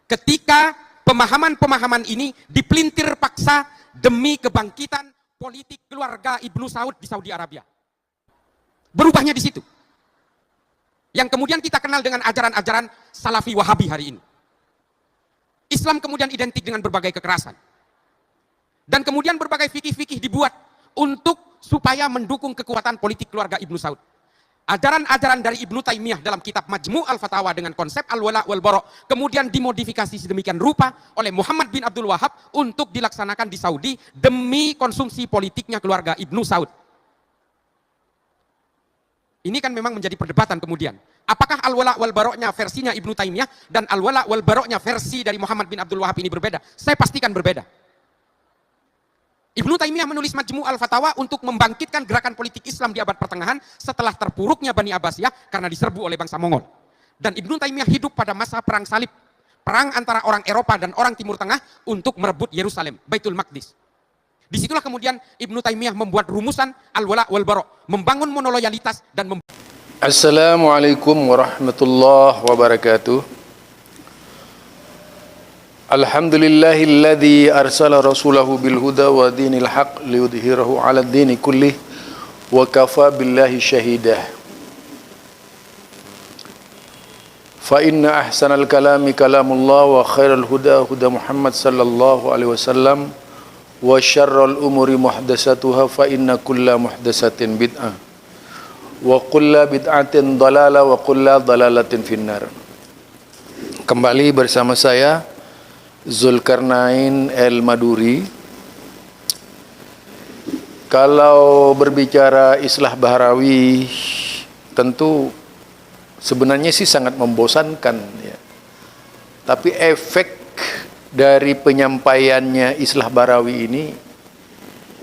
ketika pemahaman-pemahaman ini dipelintir paksa demi kebangkitan politik keluarga Ibnu Saud di Saudi Arabia. Berubahnya di situ. Yang kemudian kita kenal dengan ajaran-ajaran Salafi Wahabi hari ini. Islam kemudian identik dengan berbagai kekerasan. Dan kemudian berbagai fikih-fikih dibuat untuk supaya mendukung kekuatan politik keluarga Ibnu Saud. Ajaran-ajaran dari Ibnu Taimiyah dalam kitab Majmu' al-Fatawa dengan konsep al-wala' wal-bara' kemudian dimodifikasi sedemikian rupa oleh Muhammad bin Abdul Wahab untuk dilaksanakan di Saudi demi konsumsi politiknya keluarga Ibnu Saud. Ini kan memang menjadi perdebatan kemudian. Apakah al-wala' wal-bara'-nya versinya Ibnu Taimiyah dan al-wala' wal-bara'-nya versi dari Muhammad bin Abdul Wahab ini berbeda? Saya pastikan berbeda. Ibnu Taimiyah menulis Majmu' al-Fatawa untuk membangkitkan gerakan politik Islam di abad pertengahan setelah terpuruknya Bani Abbasiyah karena diserbu oleh bangsa Mongol. Dan Ibnu Taimiyah hidup pada masa perang salib, perang antara orang Eropa dan orang Timur Tengah untuk merebut Yerusalem, Baitul Maqdis. Disitulah kemudian Ibnu Taimiyah membuat rumusan al-wala' wal-bara', membangun monoloyalitas dan Assalamualaikum warahmatullahi wabarakatuh. Alhamdulillahilladzi arsala rasulahu bil huda wa dinil haq liyudhhirahu 'ala ad-dini kullih wa kafa billahi shahidah. Fa inna ahsanal kalami kalamullah wa khairal huda huda Muhammad sallallahu alaihi wasallam wa syarrul umuri muhdatsatuha fa inna kulla muhdatsatin bid'ah wa kulla bid'atin dalalah wa kulla dalalatin finnar. Kembali bersama saya Zulkarnain El-Maduri. Kalau berbicara islah bahrawi, tentu sebenarnya sih sangat membosankan ya. Tapi efek dari penyampaiannya islah bahrawi ini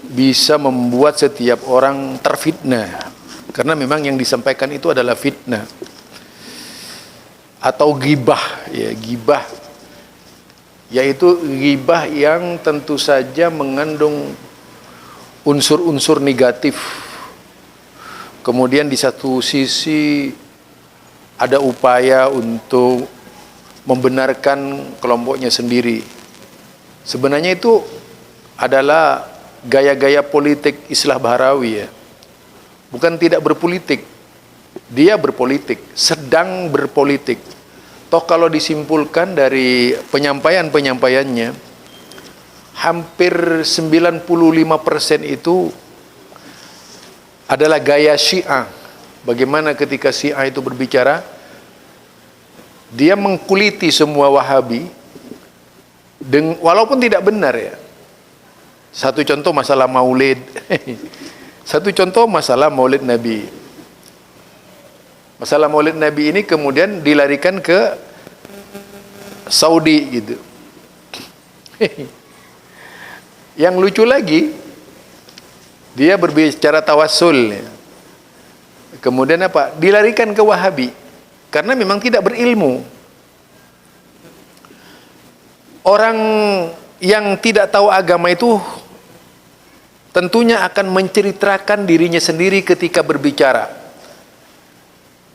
bisa membuat setiap orang terfitnah, karena memang yang disampaikan itu adalah fitnah atau ghibah ya, ghibah, yaitu ghibah yang tentu saja mengandung unsur-unsur negatif. Kemudian di satu sisi ada upaya untuk membenarkan kelompoknya sendiri. Sebenarnya itu adalah gaya-gaya politik islah bahrawi ya. Bukan tidak berpolitik, dia berpolitik, sedang berpolitik. Toh kalau disimpulkan dari penyampaiannya, hampir 95% itu adalah gaya Syiah. Bagaimana ketika Syiah itu berbicara, dia mengkuliti semua Wahabi, walaupun tidak benar ya. Satu contoh masalah maulid. Satu contoh masalah maulid Nabi. Masalah maulid Nabi ini kemudian dilarikan ke Saudi gitu. Yang lucu lagi, dia berbicara tawassul ya. Kemudian apa? Dilarikan ke Wahabi karena memang tidak berilmu. Orang yang tidak tahu agama itu tentunya akan menceritakan dirinya sendiri ketika berbicara.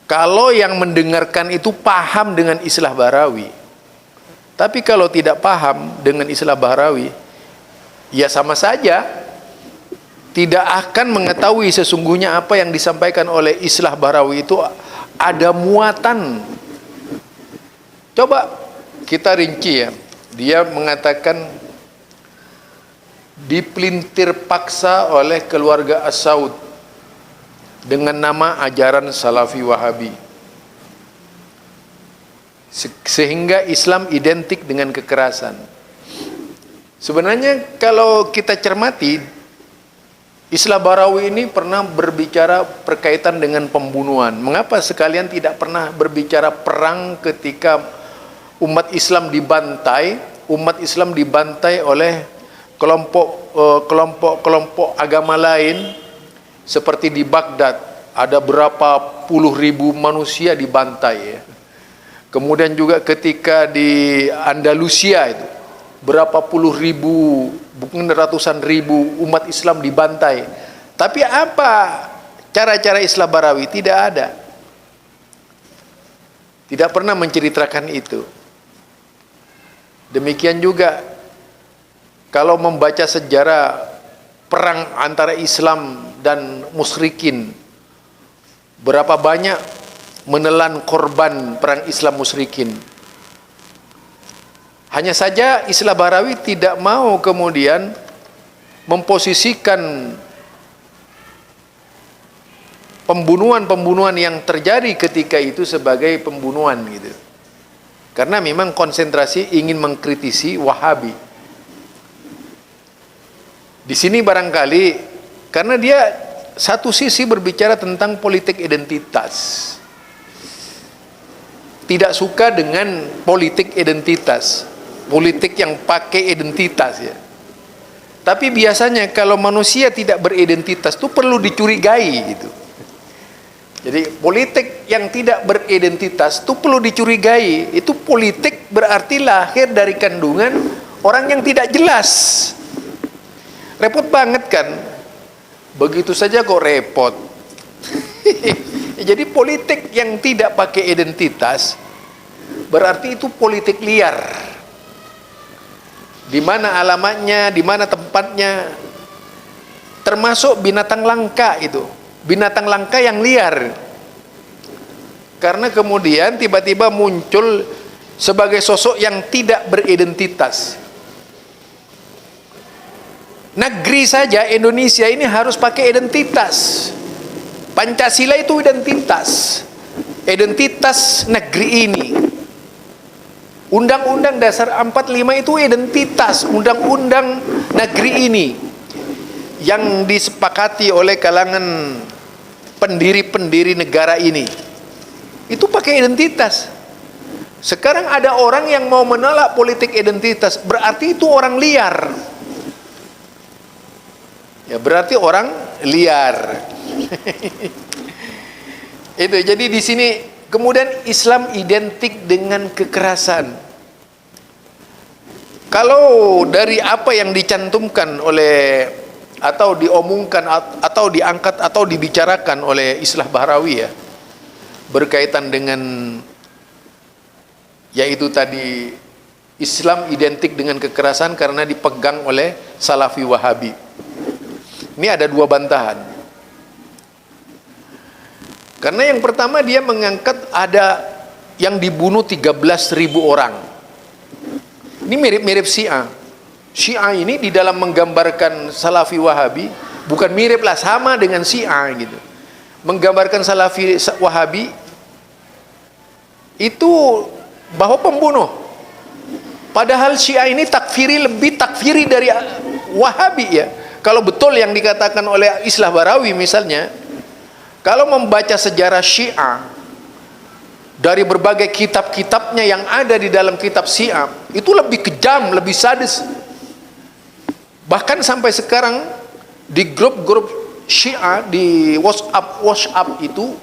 Kalau yang mendengarkan itu paham dengan islah bahrawi, tapi kalau tidak paham dengan islah bahrawi, ya sama saja tidak akan mengetahui sesungguhnya apa yang disampaikan oleh islah bahrawi itu ada muatan. Coba kita rinci ya. Dia mengatakan dipelintir paksa oleh keluarga As-Saud dengan nama ajaran Salafi Wahabi, sehingga Islam identik dengan kekerasan. Sebenarnya kalau kita cermati, islah bahrawi ini pernah berbicara berkaitan dengan pembunuhan. Mengapa sekalian tidak pernah berbicara perang ketika umat Islam dibantai oleh kelompok agama lain? Seperti di Baghdad, ada berapa puluh ribu manusia dibantai ya. Kemudian juga ketika di Andalusia itu, berapa puluh ribu, bukan ratusan ribu umat Islam dibantai. Tapi apa cara-cara islah bahrawi? Tidak ada. Tidak pernah menceritakan itu. Demikian juga kalau membaca sejarah perang antara Islam dan musyrikin, berapa banyak menelan korban perang Islam musyrikin. Hanya saja Islah Bahrawi tidak mau kemudian memposisikan pembunuhan-pembunuhan yang terjadi ketika itu sebagai pembunuhan gitu. Karena memang konsentrasi ingin mengkritisi Wahabi. Di sini barangkali karena dia satu sisi berbicara tentang politik identitas. Tidak suka dengan politik identitas, politik yang pakai identitas ya. Tapi biasanya kalau manusia tidak beridentitas itu perlu dicurigai gitu. Jadi politik yang tidak beridentitas itu perlu dicurigai. Itu politik berarti lahir dari kandungan orang yang tidak jelas. Repot banget kan? Begitu saja kok repot. Jadi politik yang tidak pakai identitas berarti itu politik liar. Di mana alamatnya, di mana tempatnya, termasuk binatang langka itu. Binatang langka yang liar. Karena kemudian tiba-tiba muncul sebagai sosok yang tidak beridentitas. Negeri saja Indonesia ini harus pakai identitas. Pancasila itu identitas. Identitas negeri ini. Undang-Undang Dasar 45 itu identitas undang-undang negeri ini yang disepakati oleh kalangan pendiri-pendiri negara ini. Itu pakai identitas. Sekarang ada orang yang mau menolak politik identitas, berarti itu orang liar. Ya berarti orang liar. Itu jadi di sini kemudian Islam identik dengan kekerasan. Kalau dari apa yang dicantumkan oleh atau diomongkan atau diangkat atau dibicarakan oleh Islah Bahrawi ya, berkaitan dengan yaitu tadi Islam identik dengan kekerasan karena dipegang oleh Salafi Wahabi. Ini ada dua bantahan. Karena yang pertama dia mengangkat ada yang dibunuh 13.000 orang. Ini mirip-mirip Syiah. Syiah ini di dalam menggambarkan Salafi Wahabi bukan mirip lah, sama dengan Syiah gitu. Menggambarkan Salafi Wahabi itu bahwa pembunuh. Padahal Syiah ini lebih takfiri dari Wahabi ya. Kalau betul yang dikatakan oleh Islah Bahrawi misalnya, kalau membaca sejarah Syiah dari berbagai kitab-kitabnya yang ada di dalam kitab Syiah, itu lebih kejam, lebih sadis. Bahkan sampai sekarang di grup-grup Syiah di WhatsApp itu,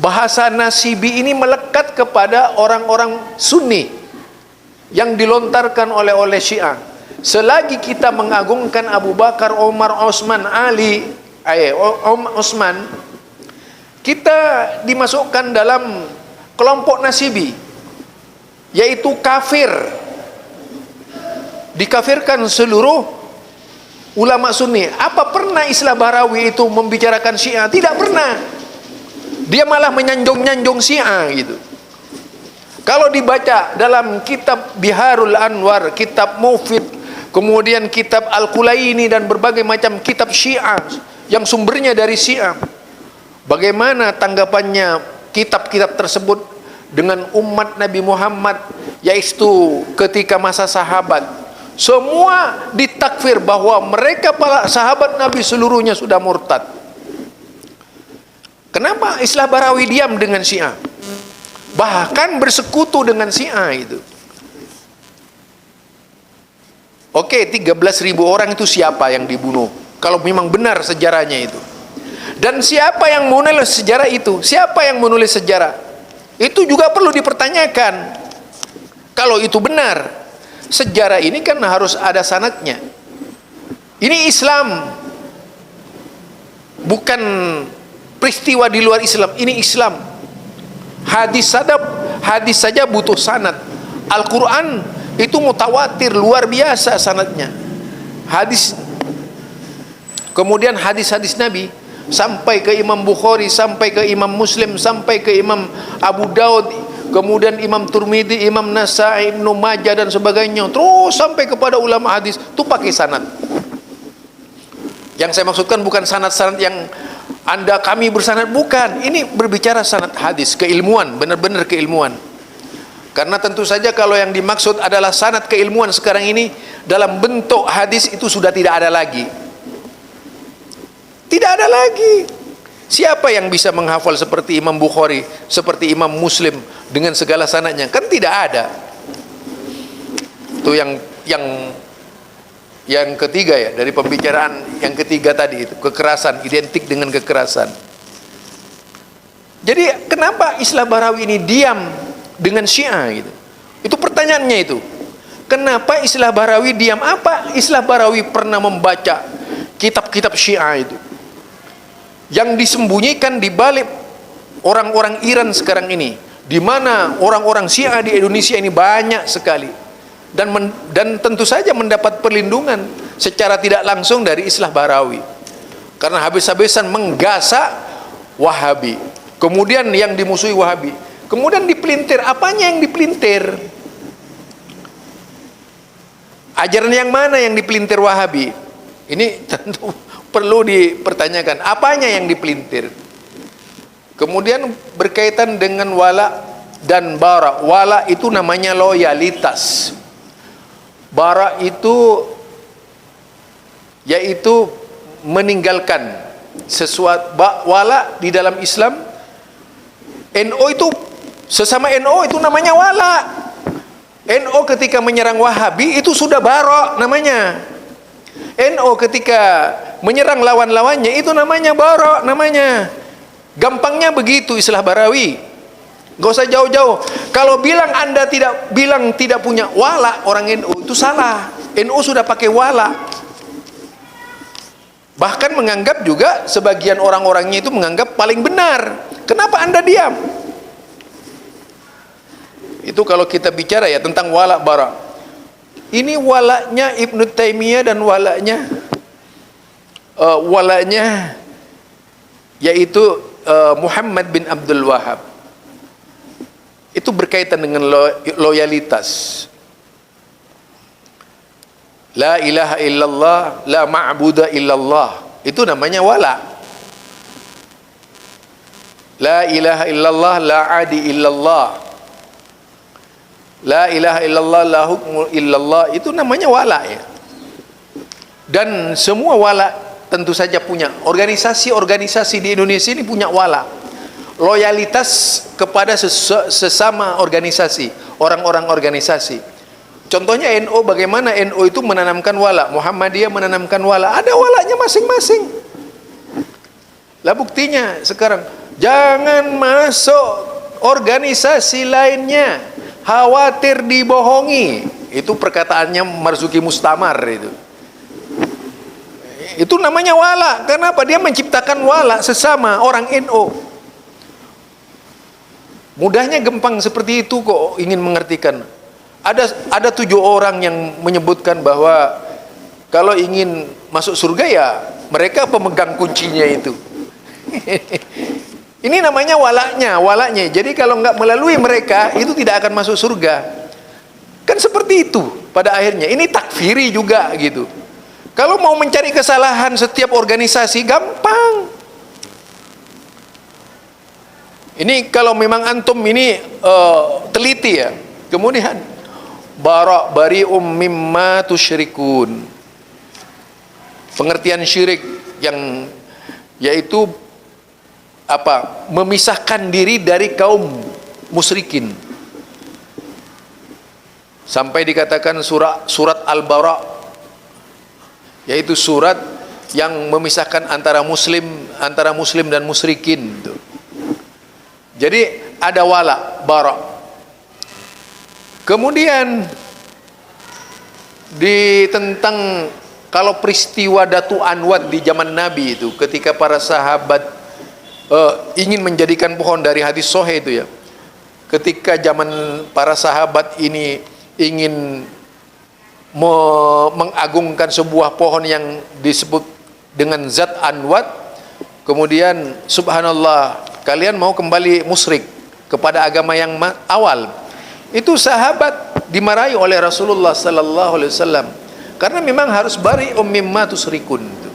bahasa nasibi ini melekat kepada orang-orang Sunni yang dilontarkan oleh Syiah. Selagi kita mengagungkan Abu Bakar, Omar, Osman, Ali, Osman, kita dimasukkan dalam kelompok nasibi, yaitu kafir. Dikafirkan seluruh ulama Sunni. Apa pernah Islah Bahrawi itu membicarakan Syiah? Tidak pernah. Dia malah menyanjung-nyanjung Syiah gitu. Kalau dibaca dalam kitab Biharul Anwar, kitab Mufid, kemudian kitab Al-Kulaini dan berbagai macam kitab Syiah yang sumbernya dari Syiah, bagaimana tanggapannya kitab-kitab tersebut dengan umat Nabi Muhammad, yaitu ketika masa sahabat. Semua ditakfir bahwa mereka para sahabat Nabi seluruhnya sudah murtad. Kenapa Islah Bahrawi diam dengan Syiah? Bahkan bersekutu dengan Syiah itu. Oke, 13.000 orang itu siapa yang dibunuh? Kalau memang benar sejarahnya itu. Dan siapa yang menulis sejarah itu? Siapa yang menulis sejarah? Itu juga perlu dipertanyakan. Kalau itu benar, sejarah ini kan harus ada sanadnya. Ini Islam, bukan peristiwa di luar Islam. Ini Islam. Hadis saja butuh sanad. Al-Quran Itu mutawatir, luar biasa sanadnya. Hadis, kemudian hadis-hadis Nabi sampai ke Imam Bukhari, sampai ke Imam Muslim, sampai ke Imam Abu Daud, kemudian Imam Turmidi, Imam Nasai, Ibnu Majah dan sebagainya, terus sampai kepada ulama hadis, itu pakai sanad. Yang saya maksudkan bukan sanad-sanad yang kami bersanad, bukan. Ini berbicara sanad hadis, keilmuan, benar-benar keilmuan. Karena tentu saja kalau yang dimaksud adalah sanad keilmuan sekarang ini dalam bentuk hadis, itu sudah tidak ada lagi. Tidak ada lagi. Siapa yang bisa menghafal seperti Imam Bukhari, seperti Imam Muslim dengan segala sanadnya? Kan tidak ada. Itu yang ketiga ya, dari pembicaraan yang ketiga tadi itu, kekerasan, identik dengan kekerasan. Jadi kenapa Islah Bahrawi ini diam dengan Syiah gitu? Itu pertanyaannya itu. Kenapa Islah Bahrawi diam? Apa Islah Bahrawi pernah membaca kitab-kitab Syiah itu? Yang disembunyikan di balik orang-orang Iran sekarang ini, di mana orang-orang Syiah di Indonesia ini banyak sekali. Dan tentu saja mendapat perlindungan secara tidak langsung dari Islah Bahrawi, karena habis-habisan menggasak Wahabi, kemudian yang dimusuhi Wahabi, kemudian dipelintir. Apanya yang dipelintir? Ajaran yang mana yang dipelintir Wahabi? Ini tentu perlu dipertanyakan, apanya yang dipelintir. Kemudian berkaitan dengan wala dan bara. Wala itu namanya loyalitas. Bara itu yaitu meninggalkan sesuatu. Wala di dalam Islam, NO itu sesama NO itu namanya wala. NO ketika menyerang Wahabi itu sudah bara namanya. NO ketika menyerang lawan-lawannya itu namanya bara namanya. Gampangnya begitu Islah Bahrawi. Gak usah jauh-jauh. Kalau Anda tidak punya wala, orang NU itu salah. NU sudah pakai wala. Bahkan menganggap juga sebagian orang-orangnya itu menganggap paling benar. Kenapa Anda diam? Itu kalau kita bicara ya tentang wala bara. Ini walanya Ibnu Taimiyah dan walanya yaitu Muhammad bin Abdul Wahab. Itu berkaitan dengan loyalitas. La ilaha illallah, la ma'buda illallah. Itu namanya wala. La ilaha illallah, la adi illallah. La ilaha illallah, la hukmu illallah. Itu namanya wala ya. Dan semua wala tentu saja punya. Organisasi-organisasi di Indonesia ini punya wala. Loyalitas kepada sesama organisasi, orang-orang organisasi. Contohnya NU, bagaimana NU itu menanamkan wala, Muhammadiyah menanamkan wala, ada walanya masing-masing. Lah buktinya sekarang, jangan masuk organisasi lainnya, khawatir dibohongi. Itu perkataannya Marzuki Mustamar itu. Itu namanya wala. Kenapa? Dia menciptakan wala sesama orang NU. Mudahnya gampang seperti itu kok ingin mengertikan. Ada 7 orang yang menyebutkan bahwa kalau ingin masuk surga ya mereka pemegang kuncinya itu. Ini namanya walanya. Jadi kalau nggak melalui mereka itu tidak akan masuk surga. Kan seperti itu pada akhirnya. Ini takfiri juga gitu. Kalau mau mencari kesalahan setiap organisasi gampang. Ini kalau memang antum ini teliti ya. Kemudian bari'um mimma tusyrikun. Pengertian syirik yang yaitu apa? Memisahkan diri dari kaum musyrikin. Sampai dikatakan surat Al-Bara, yaitu surat yang memisahkan antara muslim dan musyrikin. Jadi ada wala, bara. Kemudian tentang kalau peristiwa Datu Anwat di zaman Nabi itu, ketika para sahabat ingin menjadikan pohon dari hadis sahih itu ya. Ketika zaman para sahabat ini ingin mengagungkan sebuah pohon yang disebut dengan zat anwat, kemudian subhanallah kalian mau kembali musyrik kepada agama yang awal. Itu sahabat dimarahi oleh Rasulullah sallallahu alaihi wasallam karena memang harus bari mimma tusyrikun.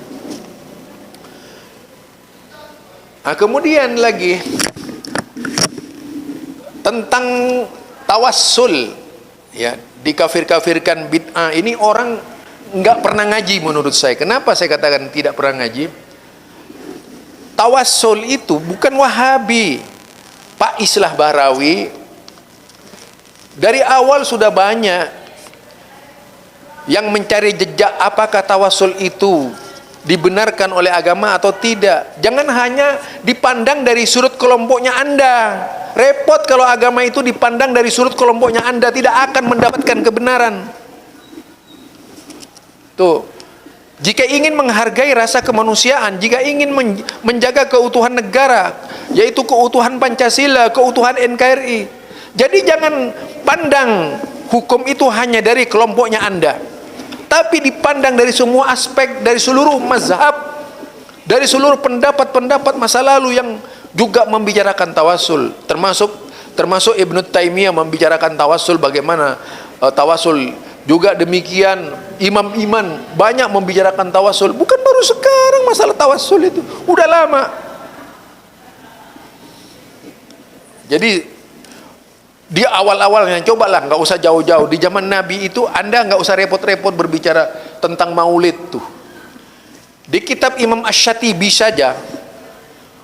Kemudian lagi tentang tawassul, ya, dikafir-kafirkan bid'ah. Ini orang nggak pernah ngaji menurut saya. Kenapa saya katakan tidak pernah ngaji? Tawassul itu bukan Wahabi. Pak Islah Bahrawi dari awal sudah banyak yang mencari jejak apakah tawassul itu dibenarkan oleh agama atau tidak. Jangan hanya dipandang dari sudut kelompoknya Anda. Repot kalau agama itu dipandang dari sudut kelompoknya Anda, tidak akan mendapatkan kebenaran. Tuh, jika ingin menghargai rasa kemanusiaan, jika ingin menjaga keutuhan negara, yaitu keutuhan Pancasila, keutuhan NKRI, jadi jangan pandang hukum itu hanya dari kelompoknya Anda, tapi dipandang dari semua aspek, dari seluruh mazhab, dari seluruh pendapat-pendapat masa lalu yang juga membicarakan tawassul, termasuk Ibnu Taimiyah membicarakan tawassul, bagaimana tawassul. Juga demikian imam-iman banyak membicarakan tawassul. Bukan baru sekarang masalah tawassul itu, udah lama. Jadi di awal-awalnya cobalah, nggak usah jauh-jauh, di zaman Nabi itu Anda nggak usah repot-repot berbicara tentang maulid tuh. Di kitab Imam Asy-Syatibi saja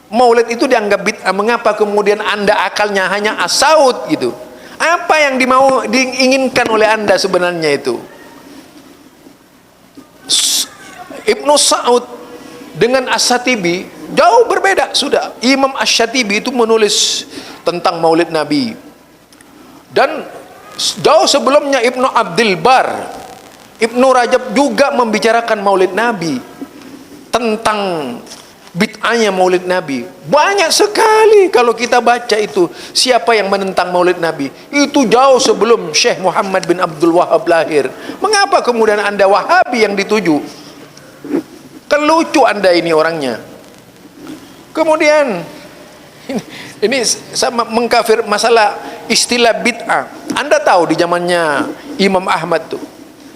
maulid itu dianggap bid'ah. Mengapa kemudian Anda akalnya hanya asaut gitu? Apa yang diinginkan oleh Anda sebenarnya itu? Ibnu Sa'ud dengan Asy-Syatibi jauh berbeda sudah. Imam Asy-Syatibi itu menulis tentang maulid Nabi. Dan jauh sebelumnya Ibnu Abdul Bar, Ibnu Rajab juga membicarakan maulid Nabi, tentang bid'ahnya maulid Nabi. Banyak sekali kalau kita baca itu, siapa yang menentang maulid Nabi. Itu jauh sebelum Syekh Muhammad bin Abdul Wahab lahir. Mengapa kemudian Anda Wahabi yang dituju? Kelucu Anda ini orangnya. Kemudian ini sama mengkafir masalah istilah bid'ah. Anda tahu di zamannya Imam Ahmad tuh,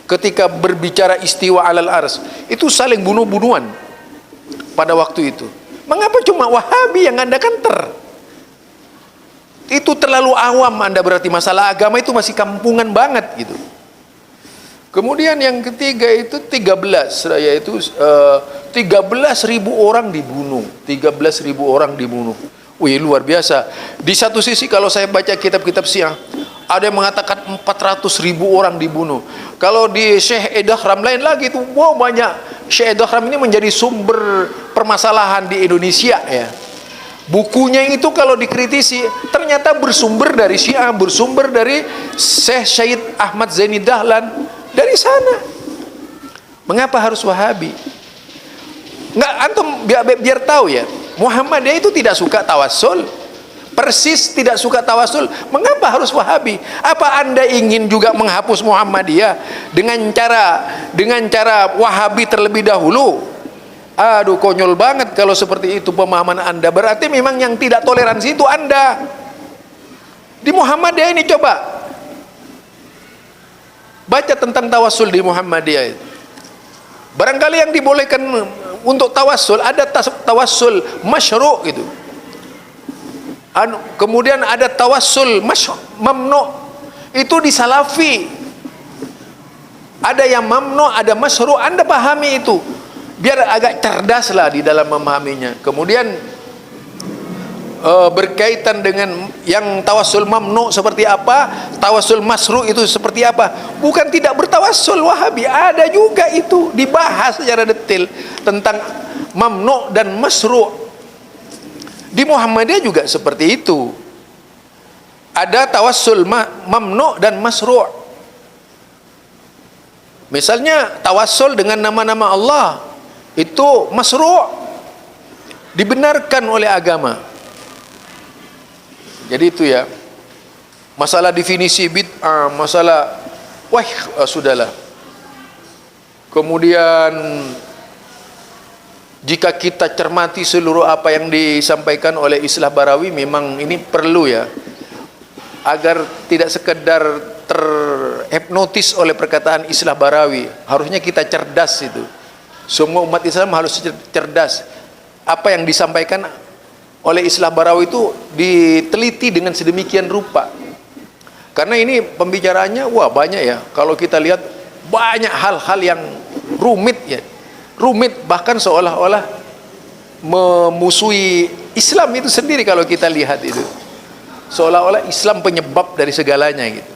ketika berbicara istiwa alal ars, itu saling bunuh-bunuhan pada waktu itu. Mengapa cuma Wahabi yang Anda kanter? Itu terlalu awam Anda, berarti masalah agama itu masih kampungan banget gitu. Kemudian yang ketiga itu 13, yaitu 13.000 orang dibunuh. 13.000 orang dibunuh. Wih, luar biasa. Di satu sisi kalau saya baca kitab-kitab Syiah, ada yang mengatakan 400.000 orang dibunuh. Kalau di Syekh Edahram lain lagi itu, wow, banyak. Syekh Edahram ini menjadi sumber permasalahan di Indonesia ya. Bukunya itu kalau dikritisi ternyata bersumber dari Syiah, bersumber dari Syekh Syed Ahmad Zaini Dahlan, dari sana. Mengapa harus Wahabi? Nggak, antum biar tahu ya, Muhammadiyah itu tidak suka tawassul, persis tidak suka tawassul. Mengapa harus Wahabi? Apa Anda ingin juga menghapus Muhammadiyah dengan cara Wahabi terlebih dahulu? Aduh, konyol banget kalau seperti itu pemahaman Anda. Berarti memang yang tidak toleransi itu Anda. Di Muhammadiyah ini coba baca tentang tawassul di Muhammadiyah itu. Barangkali yang dibolehkan untuk tawassul, ada tawassul masyru' gitu. Kemudian ada tawassul mamnu', itu di Salafi. Ada yang mamnu', ada masyru'. Anda pahami itu biar agak cerdas lah di dalam memahaminya. Kemudian berkaitan dengan yang tawassul mamnu seperti apa, tawassul masyru' itu seperti apa. Bukan tidak bertawassul Wahabi, ada juga itu dibahas secara detail tentang mamnu dan masyru'. Di Muhammadiyah juga seperti itu, ada tawassul mamnu dan masyru'. Misalnya tawassul dengan nama-nama Allah itu masyru', dibenarkan oleh agama. Jadi itu ya, masalah definisi bid'ah, masalah Wah, sudahlah. Kemudian jika kita cermati seluruh apa yang disampaikan oleh Islah Barawi, memang ini perlu ya, agar tidak sekedar terhipnotis oleh perkataan Islah Barawi. Harusnya kita cerdas itu. Semua umat Islam harus cerdas. Apa yang disampaikan oleh Islah Barawi itu diteliti dengan sedemikian rupa. Karena ini pembicaraannya wah banyak ya. Kalau kita lihat banyak hal-hal yang rumit ya. Rumit, bahkan seolah-olah memusuhi Islam itu sendiri kalau kita lihat itu. Seolah-olah Islam penyebab dari segalanya gitu.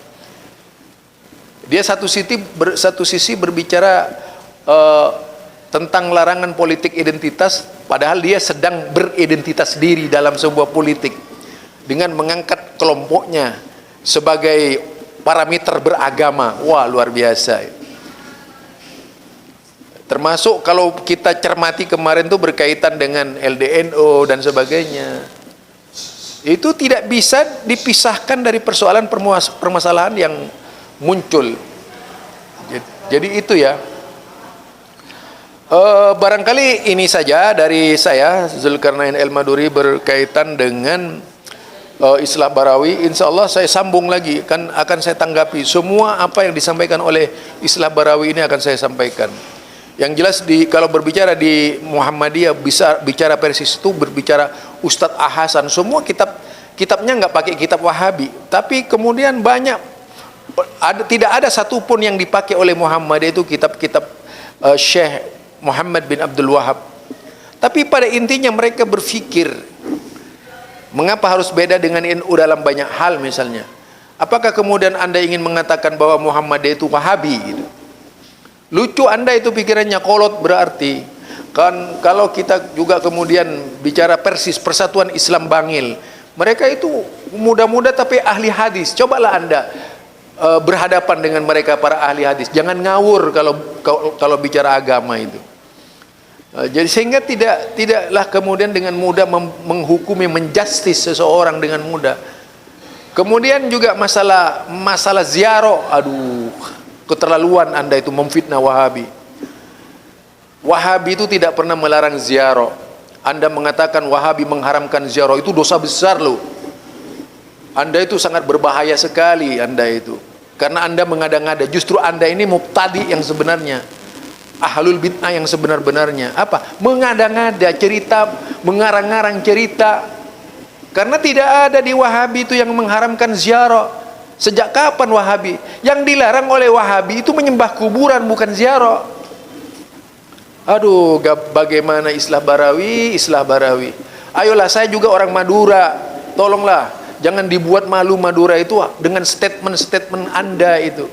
Dia satu sisi berbicara tentang larangan politik identitas, padahal dia sedang beridentitas diri dalam sebuah politik dengan mengangkat kelompoknya sebagai parameter beragama. Wah, luar biasa. Termasuk kalau kita cermati kemarin tuh berkaitan dengan LDNO dan sebagainya. Itu tidak bisa dipisahkan dari persoalan permasalahan yang muncul. Jadi itu ya. Barangkali ini saja dari saya, Zulkarnain El-Maduri, berkaitan dengan Islah Barawi. Insya Allah saya sambung lagi, kan akan saya tanggapi semua apa yang disampaikan oleh Islah Barawi ini akan saya sampaikan. Yang jelas kalau berbicara di Muhammadiyah, bisa bicara persis itu berbicara Ustadz Ahasan, semua kitabnya nggak pakai kitab Wahabi, tapi kemudian tidak ada satupun yang dipakai oleh Muhammadiyah itu kitab-kitab Syekh Muhammad bin Abdul Wahab. Tapi pada intinya mereka berpikir, mengapa harus beda dengan NU dalam banyak hal misalnya? Apakah kemudian Anda ingin mengatakan bahwa Muhammadiyah itu Wahabi gitu? Lucu Anda itu pikirannya, kolot berarti. Kan kalau kita juga kemudian bicara persis Persatuan Islam Bangil, mereka itu muda-muda tapi ahli hadis. Cobalah Anda berhadapan dengan mereka para ahli hadis. Jangan ngawur kalau bicara agama itu. Jadi sehingga tidaklah kemudian dengan mudah menghukumi, menjustis seseorang dengan mudah. Kemudian juga masalah ziarah, aduh, keterlaluan Anda itu memfitnah Wahabi. Wahabi itu tidak pernah melarang ziarah. Anda mengatakan Wahabi mengharamkan ziarah, itu dosa besar loh. Anda itu sangat berbahaya sekali Anda itu. Karena Anda mengada-ngada. Justru Anda ini mubtadi yang sebenarnya, ahlul bid'ah yang sebenar-benarnya. Apa? Mengada-ngada cerita, mengarang-arang cerita. Karena tidak ada di Wahabi itu yang mengharamkan ziarah. Sejak kapan Wahabi? Yang dilarang oleh Wahabi itu menyembah kuburan, bukan ziarah. Aduh, bagaimana Islah Barawi? Ayolah, saya juga orang Madura. Tolonglah, jangan dibuat malu Madura itu dengan statement-statement Anda itu.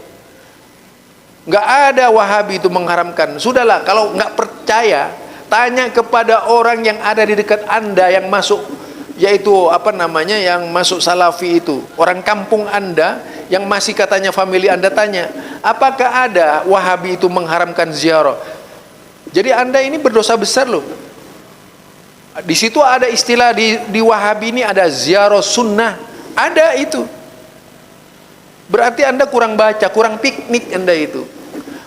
Nggak ada Wahabi itu mengharamkan. Sudahlah, kalau nggak percaya, tanya kepada orang yang ada di dekat Anda yang masuk, yaitu yang masuk Salafi itu, orang kampung Anda yang masih katanya family Anda, tanya, apakah ada Wahabi itu mengharamkan ziarah? Jadi Anda ini berdosa besar loh. Di situ ada istilah di Wahabi ini ada ziarah sunnah, ada itu. Berarti Anda kurang baca, kurang piknik Anda itu.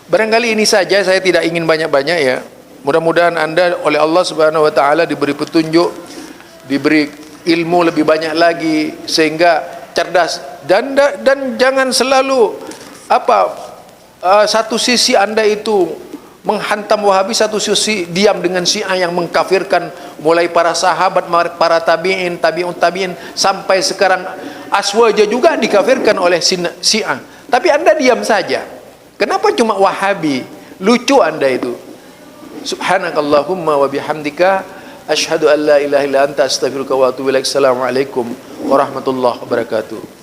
Barangkali ini saja, saya tidak ingin banyak-banyak ya. Mudah-mudahan Anda oleh Allah Subhanahu wa taala diberi petunjuk, diberi ilmu lebih banyak lagi sehingga cerdas, dan jangan selalu satu sisi Anda itu menghantam Wahabi, satu sisi diam dengan Syiah yang mengkafirkan mulai para sahabat, para tabi'in, tabi'un tabi'in sampai sekarang Aswaja juga dikafirkan oleh Syiah. Tapi Anda diam saja. Kenapa cuma Wahabi? Lucu Anda itu. Subhanakallahumma wa bihamdika asyhadu an la ilaha illa anta astaghfiruka wa atubu ilaik. Assalamualaikum warahmatullahi wabarakatuh.